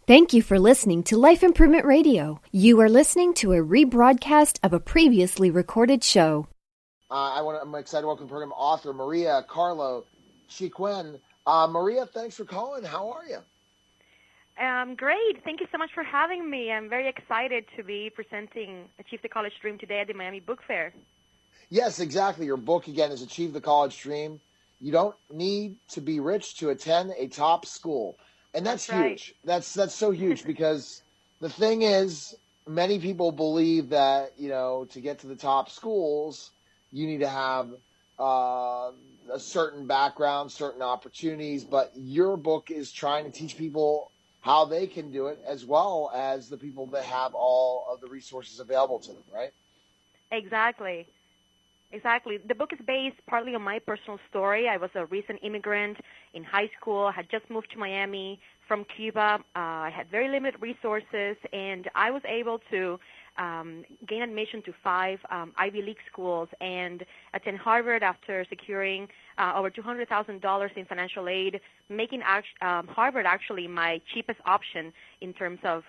Thank you for listening to Life Improvement Radio. You are listening to a rebroadcast of a previously recorded show. I'm excited to welcome the program author María Carla Chicuén. Maria, thanks for calling. How are you? Great. Thank you so much for having me. I'm very excited to be presenting Achieve the College Dream today at the Miami Book Fair. Yes, exactly. Your book, again, is Achieve the College Dream. You don't need to be rich to attend a top school. And that's huge. Right. That's so huge because the thing is, many people believe that, to get to the top schools, you need to have a certain background, certain opportunities. But your book is trying to teach people how they can do it, as well as the people that have all of the resources available to them, right? Exactly. The book is based partly on my personal story. I was a recent immigrant in high school. I had just moved to Miami from Cuba. I had very limited resources, and I was able to gain admission to 5 Ivy League schools and attend Harvard after securing over $200,000 in financial aid, making Harvard actually my cheapest option in terms of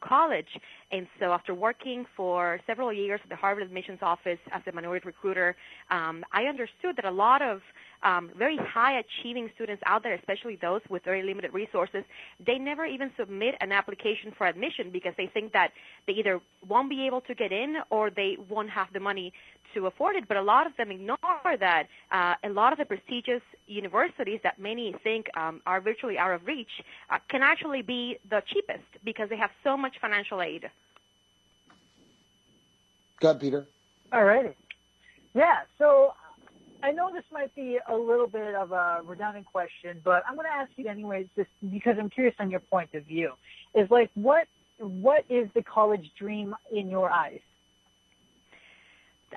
college. And so after working for several years at the Harvard admissions office as a minority recruiter, I understood that a lot of very high-achieving students out there, especially those with very limited resources, they never even submit an application for admission because they think that they either won't be able to get in or they won't have the money to afford it. But a lot of them ignore that a lot of the prestigious universities that many think are virtually out of reach can actually be the cheapest because they have so much financial aid. Go ahead, Peter. All righty. Yeah, so I know this might be a little bit of a redundant question, but I'm going to ask you anyways, just because I'm curious on your point of view. Is like, what is the college dream in your eyes?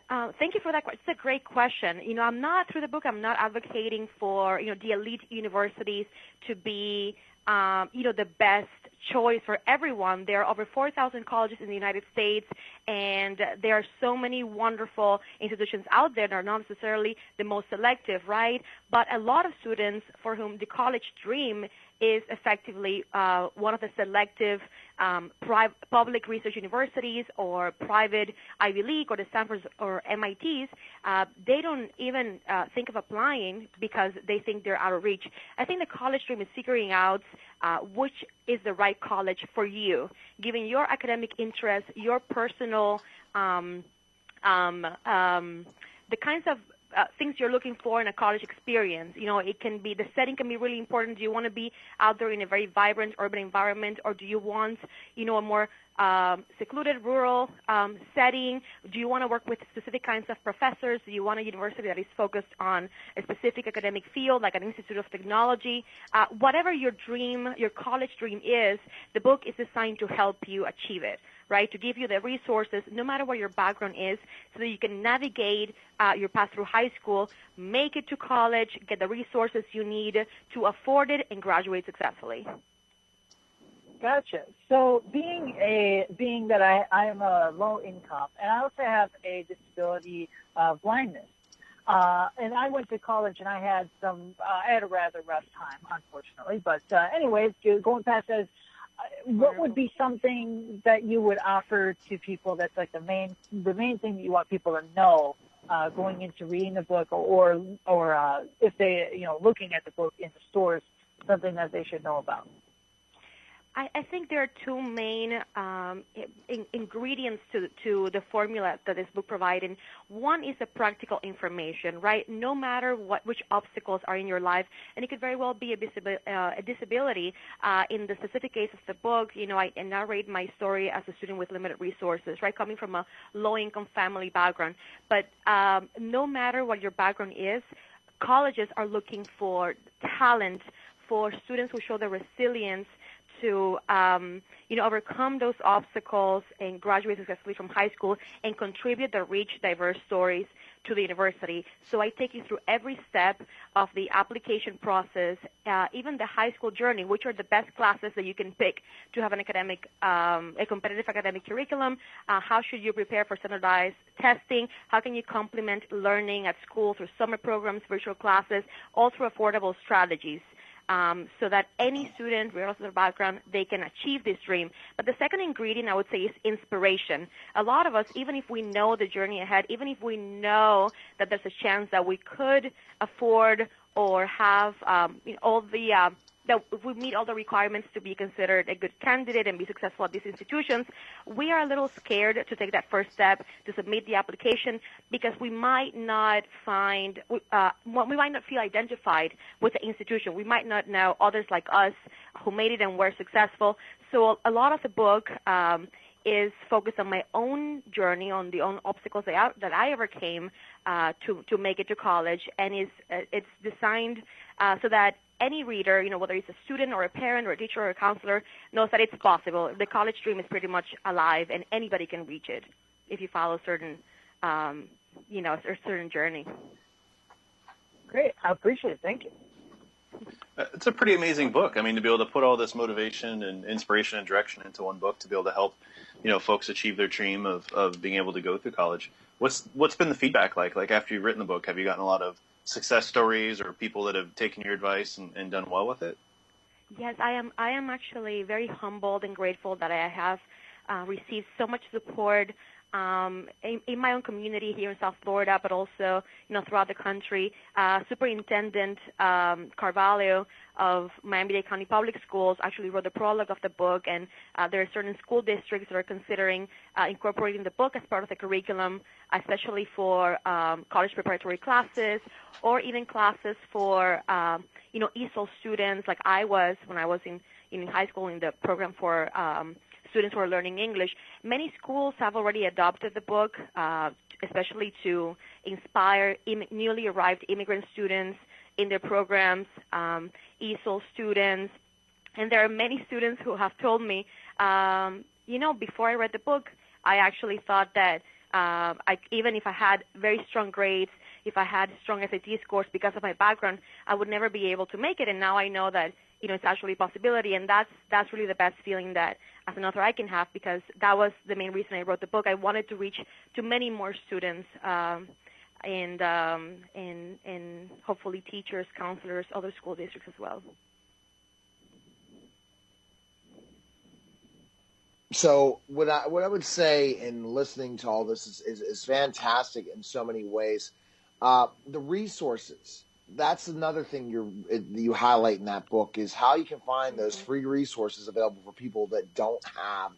Thank you for that question. It's a great question. I'm not, through the book, I'm not advocating for, the elite universities to be, the best choice for everyone. There are over 4,000 colleges in the United States, and there are so many wonderful institutions out there that are not necessarily the most selective, right? But a lot of students for whom the college dream is effectively one of the selective public research universities or private Ivy League or the Stanfords or MITs, they don't even think of applying because they think they're out of reach. I think the college dream is figuring out which is the right college for you, given your academic interests, your personal, the kinds of things you're looking for in a college experience. It can be, the setting can be really important. Do you want to be out there in a very vibrant urban environment, or do you want, a more secluded rural setting? Do you want to work with specific kinds of professors? Do you want a university that is focused on a specific academic field, like an institute of technology? Whatever your dream, your college dream is, the book is designed to help you achieve it, right? To give you the resources, no matter what your background is, so that you can navigate your path through high school, make it to college, get the resources you need to afford it, and graduate successfully. Gotcha. So being that I am a low income, and I also have a disability of blindness, and I went to college and I had a rather rough time, unfortunately. But anyways, going past that, what would be something that you would offer to people that's like the main thing that you want people to know going into reading the book, or if they looking at the book in the stores, something that they should know about? I think there are 2 main ingredients to the formula that this book provides. And one is the practical information, right? No matter which obstacles are in your life, and it could very well be a disability. In the specific case of the book, I narrate my story as a student with limited resources, right, coming from a low-income family background. But no matter what your background is, colleges are looking for talent, for students who show the resilience to overcome those obstacles and graduate successfully from high school and contribute the rich, diverse stories to the university. So I take you through every step of the application process, even the high school journey, which are the best classes that you can pick to have an a competitive academic curriculum. How should you prepare for standardized testing? How can you complement learning at school through summer programs, virtual classes, all through affordable strategies? so that any student, regardless of their background, they can achieve this dream. But the second ingredient, I would say, is inspiration. A lot of us, even if we know the journey ahead, even if we know that there's a chance that we could afford or have all the that we meet all the requirements to be considered a good candidate and be successful at these institutions, we are a little scared to take that first step to submit the application because we might not find, we might not feel identified with the institution. We might not know others like us who made it and were successful. So a lot of the book is focused on my own journey, on the own obstacles that I overcame to make it to college, and it's designed so that any reader, whether it's a student or a parent or a teacher or a counselor, knows that it's possible. The college dream is pretty much alive, and anybody can reach it if you follow a certain journey. Great, I appreciate it. Thank you. It's a pretty amazing book. I mean, to be able to put all this motivation and inspiration and direction into one book to be able to help, folks achieve their dream of being able to go through college. What's been the feedback like? Like after you've written the book, have you gotten a lot of success stories or people that have taken your advice and done well with it? Yes, I am actually very humbled and grateful that I have received so much support in my own community here in South Florida, but also throughout the country. Superintendent Carvalho of Miami-Dade County Public Schools actually wrote the prologue of the book, and there are certain school districts that are considering incorporating the book as part of the curriculum, especially for college preparatory classes or even classes for ESOL students, like I was when I was in high school in the program for students who are learning English. Many schools have already adopted the book, especially to inspire newly arrived immigrant students in their programs, ESOL students. And there are many students who have told me, before I read the book, I actually thought that even if I had very strong grades, if I had strong SAT scores because of my background, I would never be able to make it. And now I know that it's actually a possibility, and that's really the best feeling that as an author I can have, because that was the main reason I wrote the book. I wanted to reach to many more students, and hopefully teachers, counselors, other school districts as well. So what I would say in listening to all this is fantastic in so many ways. The resources. That's another thing you highlight in that book is how you can find those free resources available for people that don't have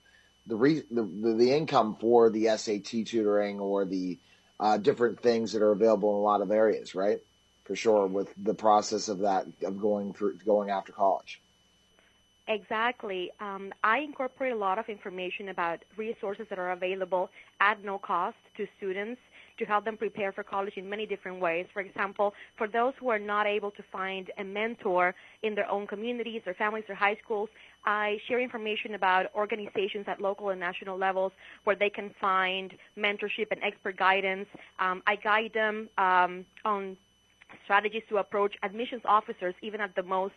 the income for the SAT tutoring or the different things that are available in a lot of areas, right? For sure, with the process of going after college. Exactly. I incorporate a lot of information about resources that are available at no cost to students to help them prepare for college in many different ways. For example, for those who are not able to find a mentor in their own communities or families or high schools, I share information about organizations at local and national levels where they can find mentorship and expert guidance. I guide them on strategies to approach admissions officers, even at the most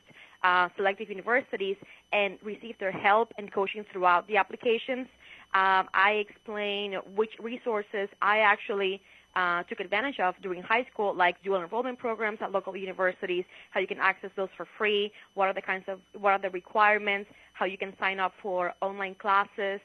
selective universities, and receive their help and coaching throughout the applications. I explain which resources I actually took advantage of during high school, like dual enrollment programs at local universities, how you can access those for free, what are the requirements, how you can sign up for online classes.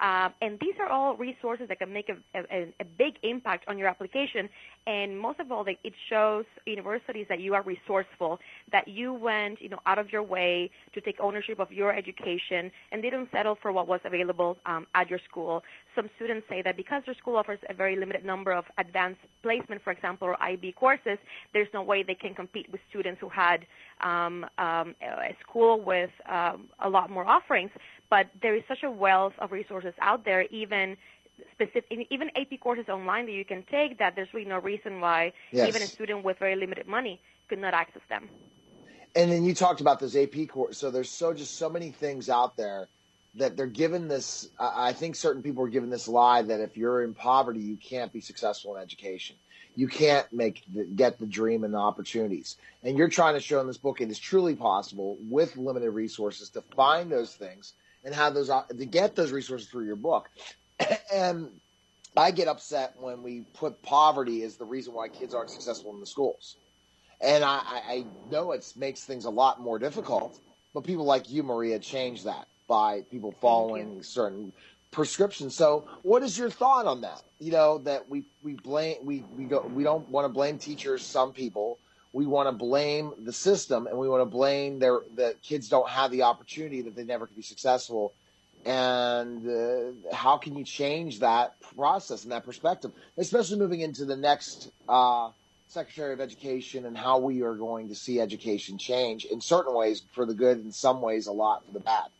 And these are all resources that can make a big impact on your application. And most of all, it shows universities that you are resourceful, that you went, out of your way to take ownership of your education and didn't settle for what was available at your school. Some students say that because their school offers a very limited number of advanced placement, for example, or IB courses, there's no way they can compete with students who had a school with a lot more offerings. But there is such a wealth of resources out there, even AP courses online that you can take, that there's really no reason why even a student with very limited money could not access them. And then you talked about those AP courses. So there's so many things out there that they're given this. I think certain people are given this lie that if you're in poverty, you can't be successful in education. You can't get the dream and the opportunities. And you're trying to show in this book it is truly possible with limited resources to find those things and have to get those resources through your book. And I get upset when we put poverty as the reason why kids aren't successful in the schools. And I know it makes things a lot more difficult, but people like you, Maria, change that by people following certain prescriptions. So what is your thought on that? That we don't want to blame teachers, some people. We want to blame the system, and we want to blame that kids don't have the opportunity, that they never can be successful. And how can you change that process and that perspective, especially moving into the next Secretary of Education, and how we are going to see education change in certain ways for the good, in some ways a lot for the bad?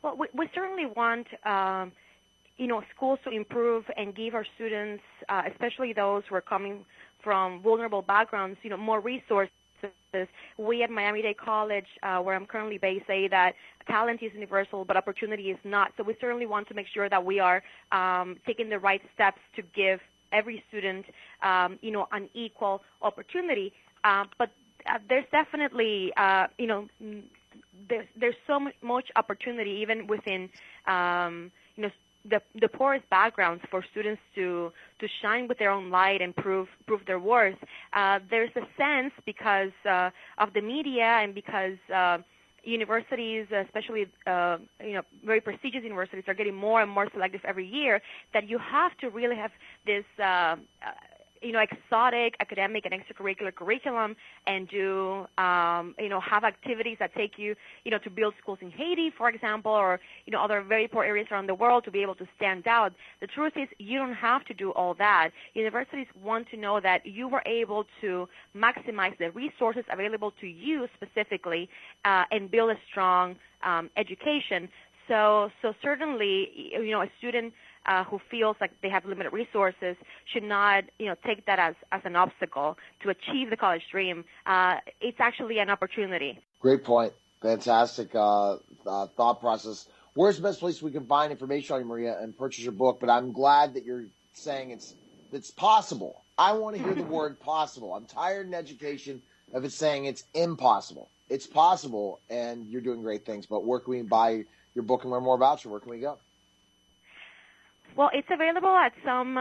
Well, we certainly want schools to improve and give our students, especially those who are coming from vulnerable backgrounds, more resources. We at Miami-Dade College, where I'm currently based, say that talent is universal, but opportunity is not. So we certainly want to make sure that we are taking the right steps to give every student, an equal opportunity. But there's definitely, there's so much opportunity even within, the poorest backgrounds for students to shine with their own light and prove their worth. There's a sense because of the media and because universities, especially very prestigious universities, are getting more and more selective every year, that you have to really have this exotic academic and extracurricular curriculum, and do have activities that take you to build schools in Haiti, for example, or other very poor areas around the world, to be able to stand out. The truth is, you don't have to do all that. Universities want to know that you were able to maximize the resources available to you specifically, and build a strong education. So certainly, a student who feels like they have limited resources should not, take that as an obstacle to achieve the college dream. It's actually an opportunity. Great point. Fantastic thought process. Where's the best place we can find information on you, Maria, and purchase your book? But I'm glad that you're saying it's possible. I want to hear the word possible. I'm tired in education of it saying it's impossible. It's possible, and you're doing great things. But where can we buy your book and learn more about you? Where can we go? Well, it's available at some,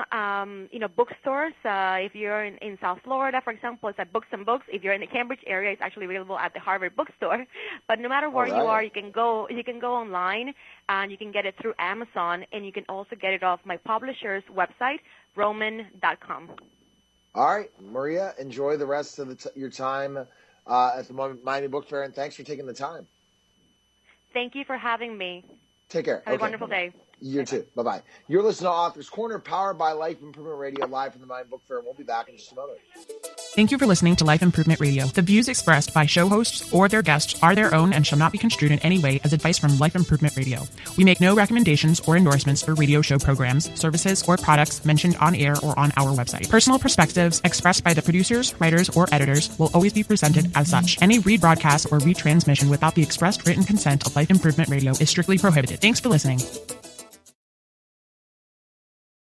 bookstores. If you're in South Florida, for example, it's at Books and Books. If you're in the Cambridge area, it's actually available at the Harvard Bookstore. But no matter where you are, you can go online, and you can get it through Amazon, and you can also get it off my publisher's website, roman.com. All right, Maria, enjoy the rest of your time at the Miami Book Fair, and thanks for taking the time. Thank you for having me. Take care. Have a wonderful day. You too. Bye-bye. You're listening to Authors Corner, powered by Life Improvement Radio, live from the Miami Book Fair. We'll be back in just a moment. Thank you for listening to Life Improvement Radio. The views expressed by show hosts or their guests are their own and shall not be construed in any way as advice from Life Improvement Radio. We make no recommendations or endorsements for radio show programs, services, or products mentioned on air or on our website. Personal perspectives expressed by the producers, writers, or editors will always be presented as such. Any rebroadcast or retransmission without the expressed written consent of Life Improvement Radio is strictly prohibited. Thanks for listening.